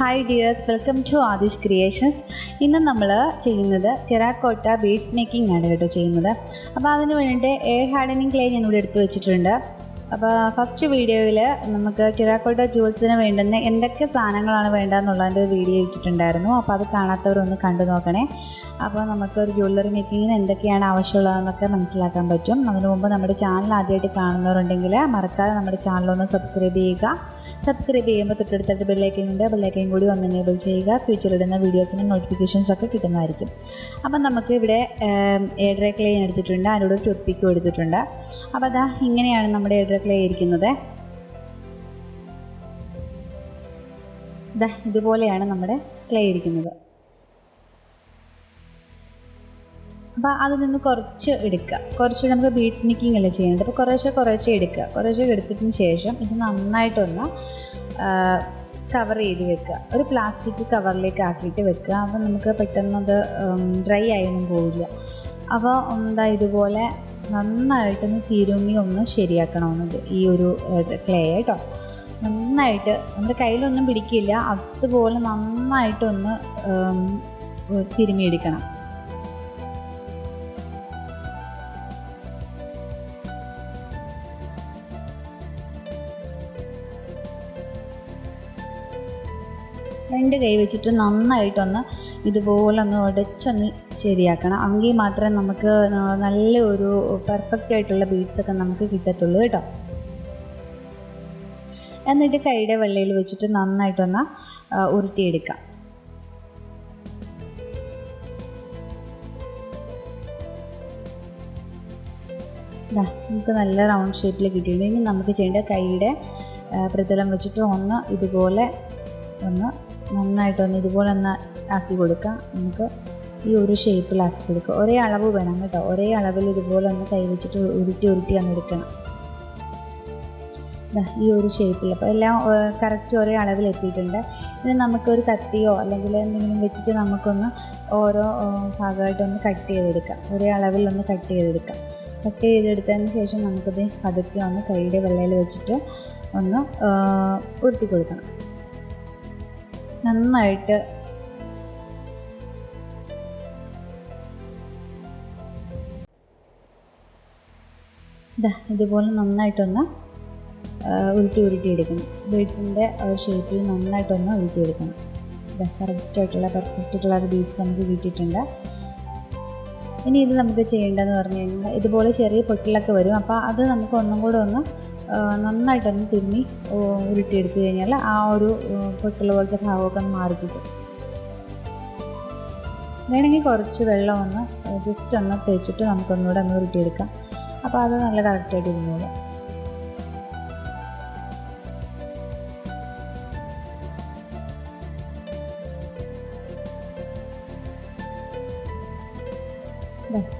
Hi dears, welcome to Aadish Creations. ഇന്ന് നമ്മൾ ചെയ്യുന്നത് Terracotta beads making ആണ് കേട്ടോ ചെയ്യുന്നത്. അപ്പോൾ അതിനു വേണ്ടി എയർ ഹാർഡനിങ് ക്ലേ ഞാൻ ഇവിടെ എടുത്തു വെച്ചിട്ടുണ്ട്. അപ്പോൾ ഫസ്റ്റ് വീഡിയോയിൽ നമുക്ക് Terracotta jewelsന് വേണ്ടുന്ന എന്തൊക്കെ സാധനങ്ങളാണ് വേണ്ടതെന്നുള്ളതിൻ്റെ ഒരു വീഡിയോ ഇട്ടിട്ടുണ്ടായിരുന്നു. അപ്പോൾ അത് കാണാത്തവരൊന്ന് കണ്ടു നോക്കണേ. അപ്പോൾ നമുക്കൊരു ജ്വല്ലറി മേക്കിങ്ങിന് എന്തൊക്കെയാണ് ആവശ്യമുള്ളതെന്നൊക്കെ മനസ്സിലാക്കാൻ പറ്റും. അതിനു മുമ്പ് നമ്മുടെ ചാനൽ ആദ്യമായിട്ട് കാണുന്നവരുണ്ടെങ്കിൽ മറക്കാതെ നമ്മുടെ ചാനലൊന്ന് സബ്സ്ക്രൈബ് ചെയ്യുക. സബ്സ്ക്രൈബ് ചെയ്യുമ്പോൾ തൊട്ടടുത്ത ബെല്ലൈക്കനുണ്ട്, ബെല്ലൈക്കൻ കൂടി ഒന്ന് എനേബിൾ ചെയ്യുക. ഫ്യൂച്ചറിടുന്ന വീഡിയോസിന് നോട്ടിഫിക്കേഷൻസ് ഒക്കെ കിട്ടുന്നതായിരിക്കും. അപ്പം നമുക്ക് ഇവിടെ airdryclay എടുത്തിട്ടുണ്ട്, അതിനോട് ടൂത്ത് എടുത്തിട്ടുണ്ട്. അപ്പോൾ അതാ ഇങ്ങനെയാണ് നമ്മുടെ airdryclay ഇരിക്കുന്നത്. ഇതുപോലെയാണ് നമ്മുടെ ക്ലേ ഇരിക്കുന്നത്. അപ്പോൾ അതിൽ നിന്ന് കുറച്ച് എടുക്കുക. കുറച്ച് നമുക്ക് ബീഡ്സ് മേക്കിംഗ് അല്ലേ ചെയ്യുന്നത്. അപ്പോൾ കുറേശ്ശെ എടുക്കുക. കുറേശ്ശെ എടുത്തതിന് ശേഷം ഇത് നന്നായിട്ടൊന്ന് കവർ ചെയ്ത് വെക്കുക. ഒരു പ്ലാസ്റ്റിക് കവറിലേക്ക് ആക്കിയിട്ട് വെക്കുക. അപ്പോൾ നമുക്ക് പെട്ടെന്നത് ഡ്രൈ ആയൊന്നും പോവില്ല. അപ്പോൾ എന്താ ഇതുപോലെ നന്നായിട്ടൊന്ന് തിരുമ്മി ഒന്ന് ശരിയാക്കണമെന്നുണ്ട് ഈ ഒരു ക്ലേ കേട്ടോ. നന്നായിട്ട് നമ്മുടെ കയ്യിലൊന്നും പിടിക്കില്ല, അതുപോലെ നന്നായിട്ടൊന്ന് തിരുമ്മിയെടുക്കണം. രണ്ട് കൈ വെച്ചിട്ട് നന്നായിട്ടൊന്ന് ഇതുപോലെ ഒന്ന് ഉടച്ചൊന്ന് ശരിയാക്കണം. എങ്കിൽ മാത്രമേ നമുക്ക് നല്ലൊരു പെർഫെക്റ്റ് ആയിട്ടുള്ള ബീഡ്സൊക്കെ നമുക്ക് കിട്ടത്തുള്ളൂ കേട്ടോ. എന്നിട്ട് കൈയുടെ വെള്ളയിൽ വെച്ചിട്ട് നന്നായിട്ടൊന്ന് ഉരുട്ടിയെടുക്കാം. നമുക്ക് നല്ല റൗണ്ട് ഷേപ്പിൽ കിട്ടിയിട്ടുണ്ടെങ്കിൽ നമുക്ക് ചെയ്യേണ്ട കൈയുടെ പ്രതലം വെച്ചിട്ട് ഒന്ന് ഇതുപോലെ ഒന്ന് നന്നായിട്ടൊന്ന് ഇതുപോലെ ഒന്ന് ആക്കി കൊടുക്കാം. നമുക്ക് ഈ ഒരു ഷേപ്പിലാക്കി കൊടുക്കുക. ഒരേ അളവ് വേണം കേട്ടോ. ഒരേ അളവിൽ ഇതുപോലെ ഒന്ന് കൈ വെച്ചിട്ട് ഉരുട്ടി ഒന്ന് എടുക്കണം. ഈ ഒരു ഷേപ്പിൽ അപ്പോൾ എല്ലാം കറക്റ്റ് ഒരേ അളവിൽ എത്തിയിട്ടുണ്ട്. ഇനി നമുക്കൊരു കത്തിയോ അല്ലെങ്കിൽ എന്തെങ്കിലും വെച്ചിട്ട് നമുക്കൊന്ന് ഓരോ ഭാഗമായിട്ടൊന്ന് കട്ട് ചെയ്തെടുക്കാം. ഒരേ അളവിലൊന്ന് കട്ട് ചെയ്തെടുക്കാം. കട്ട് ചെയ്തെടുത്തതിന് ശേഷം നമുക്കത് പതുക്കെ ഒന്ന് കൈയുടെ വെള്ളയിൽ വെച്ചിട്ട് ഒന്ന് ഉരുട്ടി കൊടുക്കണം. നന്നായിട്ട് ഇതുപോലെ നന്നായിട്ടൊന്ന് ഉരുട്ടിയെടുക്കണം. ബീഡ്സിൻ്റെ ഷേപ്പിൽ നന്നായിട്ടൊന്ന് ഉരുട്ടിയെടുക്കണം. കറക്റ്റായിട്ടുള്ള പെർഫെക്റ്റ് ആയിട്ടുള്ള ബീഡ്സ് നമുക്ക് കിട്ടിയിട്ടുണ്ട്. ഇനി ഇത് നമുക്ക് ചെയ്യേണ്ടതെന്ന് പറഞ്ഞു കഴിഞ്ഞാൽ ഇതുപോലെ ചെറിയ പൊട്ടിലൊക്കെ വരും. അപ്പോൾ അത് നമുക്ക് ഒന്നും കൂടെ ഒന്ന് നന്നായിട്ടൊന്ന് തിരുമ്മി ഉരുട്ടിയെടുത്ത് കഴിഞ്ഞാൽ ആ ഒരു പൊട്ടുള്ള പോലത്തെ ഭാഗമൊക്കെ ഒന്ന് മാറിക്കിട്ടും. വേണമെങ്കിൽ കുറച്ച് വെള്ളം ഒന്ന് ജസ്റ്റ് ഒന്ന് തേച്ചിട്ട് നമുക്കൊന്നുകൂടെ ഒന്ന് ഉരുട്ടിയെടുക്കാം. അപ്പോൾ അത് നല്ല കറക്റ്റായിട്ട് ഇരുന്നോളൂ.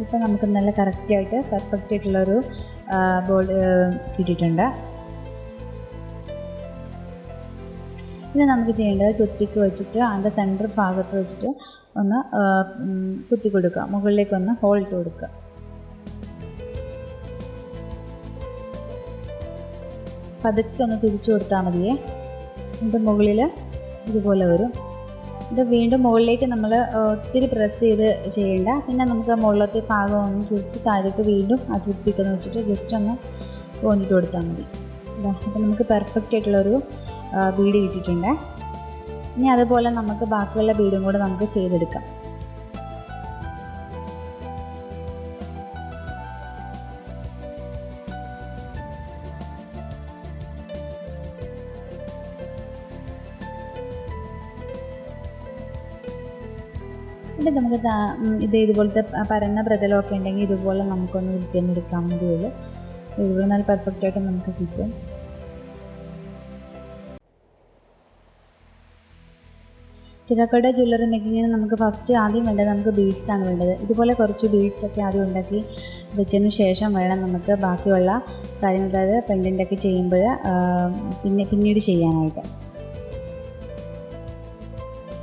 ഇപ്പോൾ നമുക്ക് നല്ല കറക്റ്റായിട്ട് പെർഫെക്റ്റ് ആയിട്ടുള്ളൊരു ബോൾ കിട്ടിയിട്ടുണ്ട്. ഇത് നമുക്ക് ചെയ്യേണ്ടത് ടൂത്ത് വെച്ചിട്ട് അതിൻ്റെ സെൻറ്റർ ഭാഗത്ത് വെച്ചിട്ട് ഒന്ന് കുത്തി കൊടുക്കുക. മുകളിലേക്കൊന്ന് ഹോൾ ഇട്ട് കൊടുക്കുക. പതുക്കെ ഒന്ന് തിരിച്ചു കൊടുത്താൽ മതിയേ. ഇതിൻ്റെ മുകളിൽ ഇതുപോലെ വരും. ഇത് വീണ്ടും മുകളിലേക്ക് നമ്മൾ ഒത്തിരി പ്രസ് ചെയ്ത് ചെയ്യേണ്ട. പിന്നെ നമുക്ക് മുകളിലത്തെ ഭാഗം ഒന്ന് ജസ്റ്റ് താഴേക്ക് വീണ്ടും ആ ടൂത്ത് വെച്ചിട്ട് ജസ്റ്റ് ഒന്ന് പോന്നിട്ട് കൊടുത്താൽ മതി. അപ്പോൾ നമുക്ക് പെർഫെക്റ്റ് ആയിട്ടുള്ളൊരു ബീഡ് കിട്ടിയിട്ടുണ്ട്. ഇനി അതുപോലെ നമുക്ക് ബാക്കിയുള്ള ബീഡും കൂടെ നമുക്ക് ചെയ്തെടുക്കാം. എന്നിട്ട് നമുക്ക് ഇതുപോലത്തെ പരന്ന പ്രതലമൊക്കെ ഉണ്ടെങ്കിൽ ഇതുപോലെ നമുക്കൊന്ന് ഉരുട്ടിയെടുക്കാൻ മതിയുള്ളൂ. ഇതുപോലെ നല്ല പെർഫെക്റ്റായിട്ട് നമുക്ക് കിട്ടും. Terracotta ജ്വല്ലറി മേക്കിങ്ങിന് നമുക്ക് ഫസ്റ്റ് ആദ്യം വേണ്ടത് നമുക്ക് ബീഡ്സാണ് വേണ്ടത്. ഇതുപോലെ കുറച്ച് ബീഡ്സൊക്കെ ആദ്യം ഉണ്ടാക്കി വെച്ചതിന് ശേഷം വേണം നമുക്ക് ബാക്കിയുള്ള കാര്യങ്ങൾ, അതായത് പെൻഡൻ്റൊക്കെ ചെയ്യുമ്പോൾ പിന്നീട് ചെയ്യാനായിട്ട്.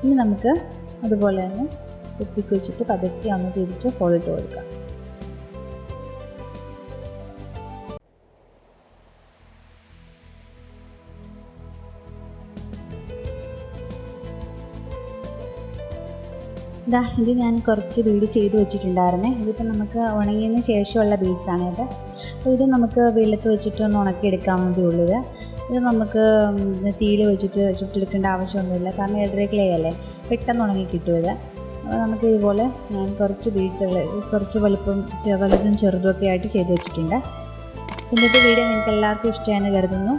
ഇനി നമുക്ക് അതുപോലെ തന്നെ കുത്തിക്ക് വെച്ചിട്ട് പതുക്കെ ഒന്ന് തിരിച്ച് ഫോൾഡ് കൊടുക്കാം. ഇത് ഞാൻ കുറച്ച് ബീഡ് ചെയ്ത് വെച്ചിട്ടുണ്ടായിരുന്നേ. ഇതിപ്പോൾ നമുക്ക് ഉണങ്ങിയതിന് ശേഷമുള്ള ബീഡ്സാണ് ഇത്. അപ്പോൾ ഇത് നമുക്ക് വെയിലത്ത് വെച്ചിട്ട് ഒന്ന് ഉണക്കിയെടുക്കാൻ വേണ്ടിയുള്ളൂ. ഇത് നമുക്ക് തീയിൽ വെച്ചിട്ട് ചുട്ടെടുക്കേണ്ട ആവശ്യമൊന്നുമില്ല, കാരണം airdryclay അല്ലേ, പെട്ടെന്ന് ഉണങ്ങി കിട്ടും ഇത്. അപ്പോൾ നമുക്ക് ഇതുപോലെ ഞാൻ കുറച്ച് ബീഡ്സുകൾ കുറച്ച് വലുതും ചെറുതും ഒക്കെ ആയിട്ട് ചെയ്ത് വെച്ചിട്ടുണ്ട്. ഇന്നത്തെ വീഡിയോ നിങ്ങൾക്ക് എല്ലാവർക്കും ഇഷ്ടമായെന്ന് കരുതുന്നു.